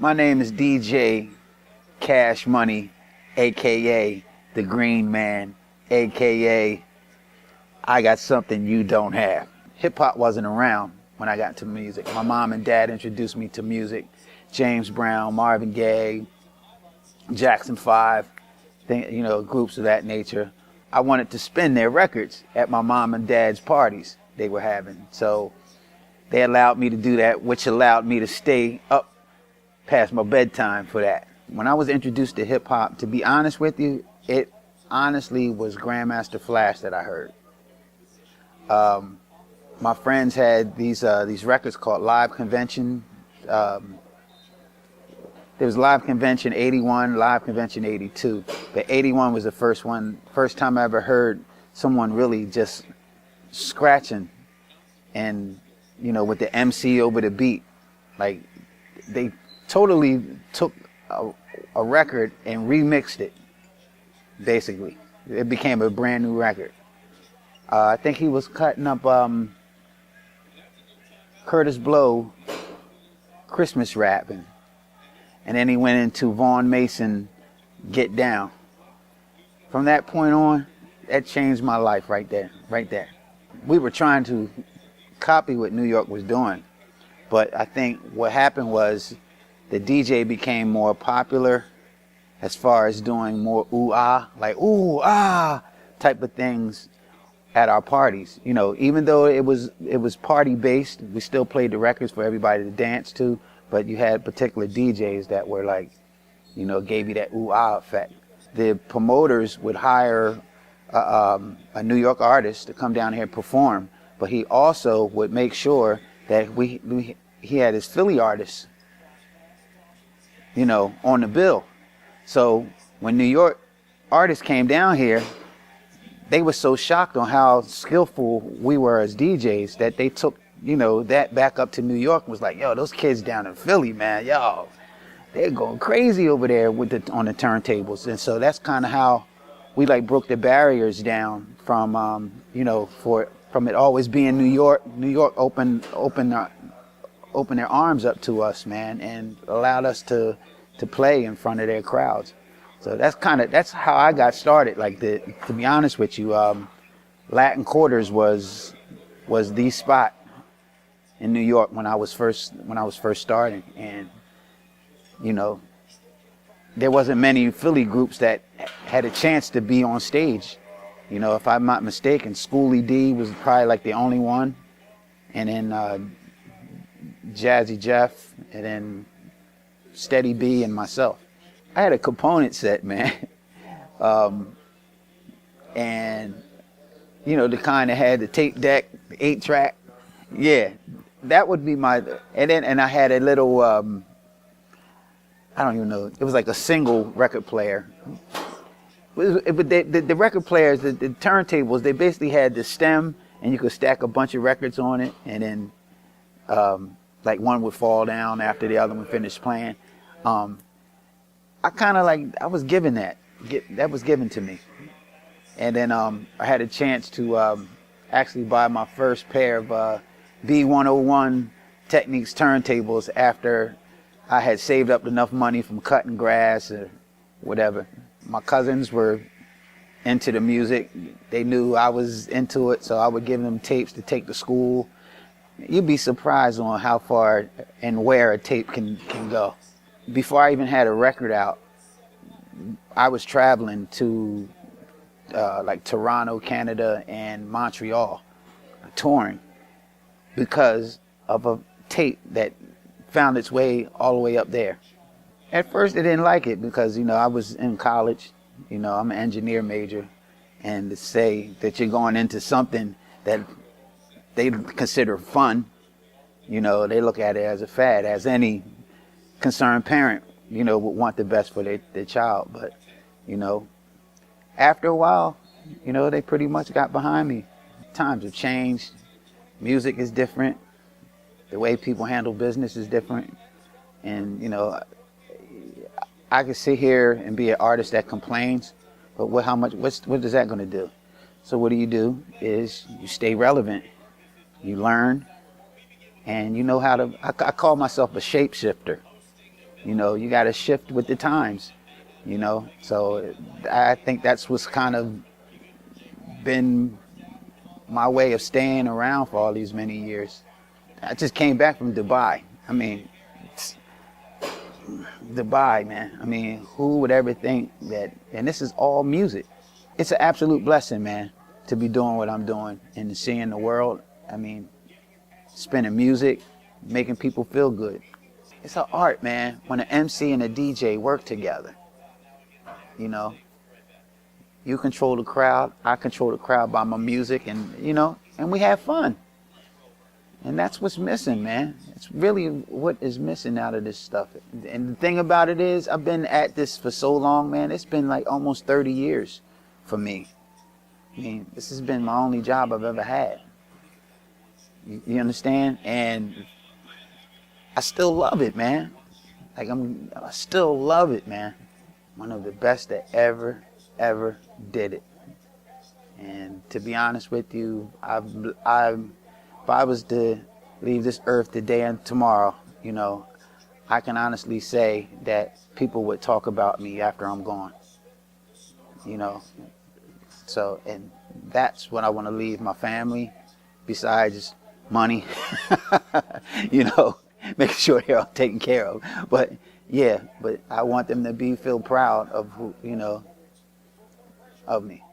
My name is DJ Cash Money, aka The Green Man, aka I Got Something You Don't Have. Hip hop wasn't around when I got into music. My mom and dad introduced me to music. James Brown, Marvin Gaye, Jackson 5, groups of that nature. I wanted to spin their records at my mom and dad's parties they were having. So they allowed me to do that, which allowed me to stay up past my bedtime for that. When I was introduced to hip hop, to be honest with you, it honestly was Grandmaster Flash that I heard. My friends had these records called Live Convention. There was Live Convention 81, Live Convention 82. But 81 was the first time I ever heard someone really just scratching and, with the MC over the beat. Like, they totally took a record and remixed it, basically. It became a brand new record. I think he was cutting up Curtis Blow, Christmas rapping. And then he went into Vaughn Mason, Get Down. From that point on, that changed my life right there. We were trying to copy what New York was doing. But I think what happened was the DJ became more popular as far as doing more ooh-ah, like ooh-ah type of things at our parties. Even though it was party-based, we still played the records for everybody to dance to. But you had particular DJs that were like, gave you that ooh-ah effect. The promoters would hire a New York artist to come down here and perform, but he also would make sure that he had his Philly artists, on the bill. So when New York artists came down here, they were so shocked on how skillful we were as DJs that they took that back up to New York and was like, yo, those kids down in Philly, man, yo, they're going crazy over there on the turntables. And so that's kind of how we broke the barriers down from, from it always being New York. New York opened their arms up to us, man, and allowed us to play in front of their crowds. So that's how I got started. To be honest with you, Latin Quarters was the spot in New York when I was first starting, and there wasn't many Philly groups that had a chance to be on stage. If I'm not mistaken, Schoolie D was probably the only one, and then Jazzy Jeff, and then Steady B and myself. I had a component set, man, and the kind that had the tape deck, the 8-track. Yeah, that would be my. And I had a little. I don't even know. It was like a single record player. But the record players, the turntables, they basically had the stem, and you could stack a bunch of records on it, and then one would fall down after the other one finished playing. I kind of I was given that. That was given to me. And then I had a chance to actually buy my first pair of B101 Technics turntables after I had saved up enough money from cutting grass or whatever. My cousins were into the music. They knew I was into it, so I would give them tapes to take to school. You'd be surprised on how far and where a tape can go. Before I even had a record out, I was traveling to Toronto, Canada, and Montreal, touring, because of a tape that found its way all the way up there. At first, I didn't like it because, I was in college. I'm an engineer major. And to say that you're going into something that they consider fun, they look at it as a fad, as any concerned parent, would want the best for their child. But, after a while, they pretty much got behind me. Times have changed. Music is different. The way people handle business is different. And, I could sit here and be an artist that complains, but what is that going to do? So what do is you stay relevant. You learn, and you know how to. I call myself a shapeshifter. You know, you got to shift with the times. You know, so I think that's what's kind of been my way of staying around for all these many years. I just came back from Dubai. I mean, Dubai, man. I mean, who would ever think that? And this is all music. It's an absolute blessing, man, to be doing what I'm doing and seeing the world. I mean, spinning music, making people feel good. It's an art, man, when an MC and a DJ work together. You know, you control the crowd, I control the crowd by my music, and, you know, and we have fun. And that's what's missing, man. It's really what is missing out of this stuff. And the thing about it is, I've been at this for so long, man. It's been like almost 30 years for me. I mean, this has been my only job I've ever had. You understand? And I still love it, man. Like, I still love it, man. One of the best that ever did it. And to be honest with you, if I was to leave this earth today and tomorrow, you know, I can honestly say that people would talk about me after I'm gone. You know, so, and that's what I want to leave my family, besides money, you know, making sure they're all taken care of. But yeah, but I want them to feel proud of who, you know, of me.